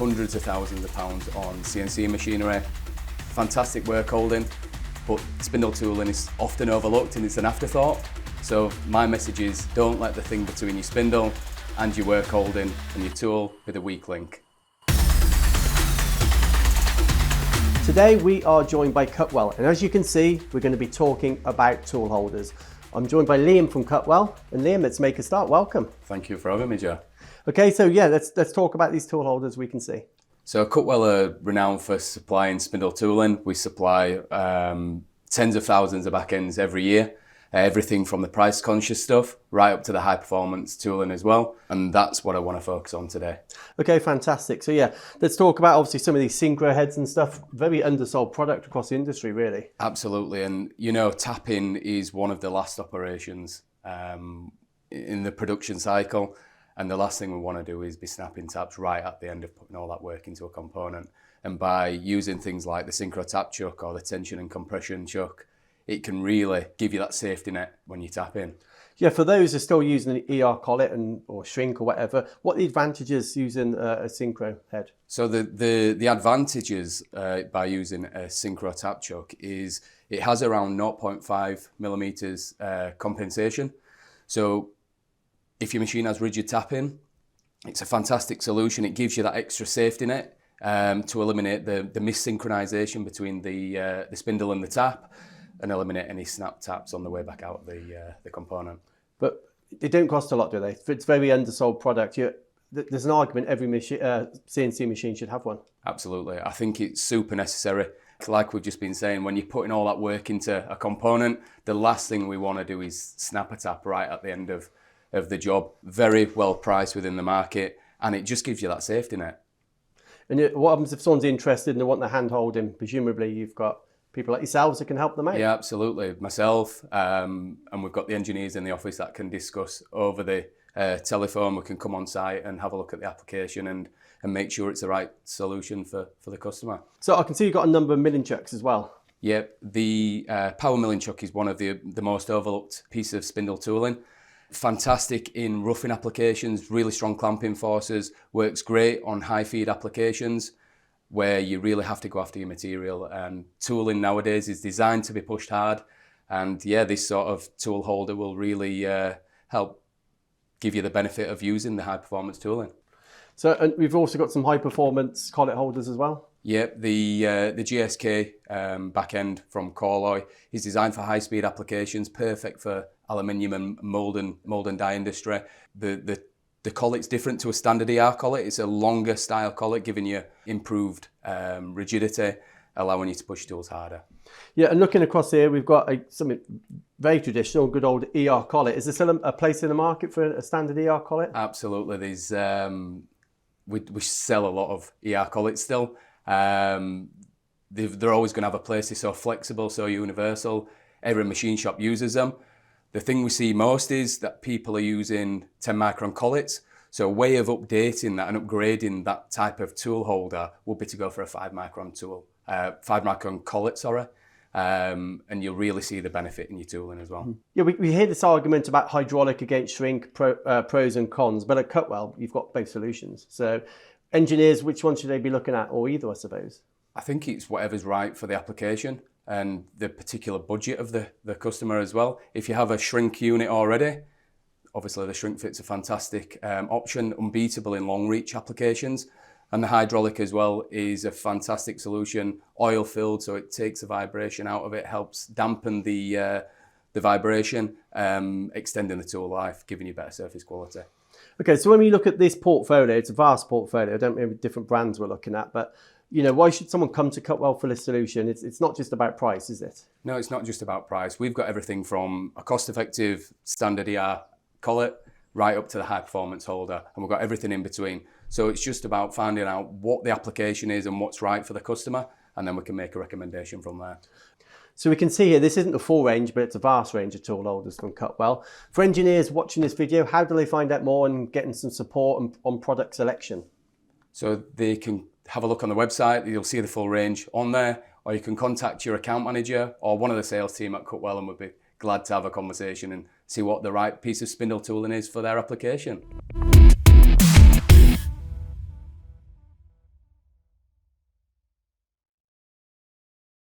hundreds of thousands of pounds on CNC machinery. Fantastic work holding, but spindle tooling is often overlooked and it's an afterthought. So my message is, don't let the thing between your spindle and your work holding and your tool be the weak link. Today we are joined by Cutwel, and as you can see, we're going to be talking about tool holders. I'm joined by Liam from Cutwel, and Liam, let's make a start. Welcome. Thank you for having me, Joe. Okay, so yeah, let's talk about these tool holders we can see. So Cutwel are renowned for supplying spindle tooling. We supply tens of thousands of back ends every year. Everything from the price conscious stuff right up to the high performance tooling as well. And that's what I want to focus on today. Okay, fantastic. So yeah, let's talk about obviously some of these Synchro heads and stuff. Very undersold product across the industry, really. Absolutely. And you know, tapping is one of the last operations in the production cycle. And the last thing we want to do is be snapping taps right at the end of putting all that work into a component. And by using things like the Synchro tap chuck or the tension and compression chuck, it can really give you that safety net when you tap in. Yeah, for those who are still using an ER collet or shrink or whatever, what are the advantages using a Synchro head? So the advantages by using a Synchro tap chuck is it has around 0.5 millimeters compensation. So if your machine has rigid tapping, it's a fantastic solution. It gives you that extra safety net to eliminate the missynchronization between the spindle and the tap, and eliminate any snap taps on the way back out of the component. But they don't cost a lot, do they? It's a very undersold product. There's an argument every CNC machine should have one. Absolutely. I think it's super necessary. Like we've just been saying, when you're putting all that work into a component, the last thing we want to do is snap a tap right at the end of the job. Very well priced within the market, and it just gives you that safety net. And what happens if someone's interested and they want the hand holding? Presumably you've got people like yourselves that can help them out. Yeah, absolutely. Myself, and we've got the engineers in the office that can discuss over the telephone. We can come on site and have a look at the application and make sure it's the right solution for the customer. So I can see you've got a number of milling chucks as well. Yeah, the power milling chuck is one of the most overlooked pieces of spindle tooling. Fantastic in roughing applications, really strong clamping forces, works great on high feed applications where you really have to go after your material. And tooling nowadays is designed to be pushed hard. And yeah, this sort of tool holder will really help give you the benefit of using the high performance tooling. So, and we've also got some high performance collet holders as well. Yep, the GSK back end from Collet is designed for high speed applications, perfect for aluminium and mold and die industry. The collet's different to a standard ER collet. It's a longer style collet, giving you improved rigidity, allowing you to push tools harder. Yeah, and looking across here, we've got something very traditional, good old ER collet. Is there still a place in the market for a standard ER collet? Absolutely. There's we sell a lot of ER collets still. They're always going to have a place. They're so flexible, so universal. Every machine shop uses them. The thing we see most is that people are using 10 micron collets. So a way of updating that and upgrading that type of tool holder would be to go for a 5 micron collet, sorry. And you'll really see the benefit in your tooling as well. Yeah, we hear this argument about hydraulic against shrink, pros and cons, but at Cutwel, you've got both solutions. So engineers, which one should they be looking at, or either, I suppose? I think it's whatever's right for the application and the particular budget of the customer as well. If you have a shrink unit already, obviously the shrink fit's a fantastic option, unbeatable in long reach applications. And the hydraulic as well is a fantastic solution, oil filled, so it takes the vibration out of it, helps dampen the vibration, extending the tool life, giving you better surface quality. Okay, so when we look at this portfolio, it's a vast portfolio. I don't know different brands we're looking at, but you know, why should someone come to Cutwel for this solution? It's not just about price, is it? No, it's not just about price. We've got everything from a cost-effective standard ER collet right up to the high-performance holder, and we've got everything in between. So it's just about finding out what the application is and what's right for the customer, and then we can make a recommendation from there. So we can see here, this isn't the full range, but it's a vast range of tool holders from Cutwel. For engineers watching this video, how do they find out more and getting some support on product selection? So they can have a look on the website, you'll see the full range on there, or you can contact your account manager or one of the sales team at Cutwel, and we'll be glad to have a conversation and see what the right piece of spindle tooling is for their application.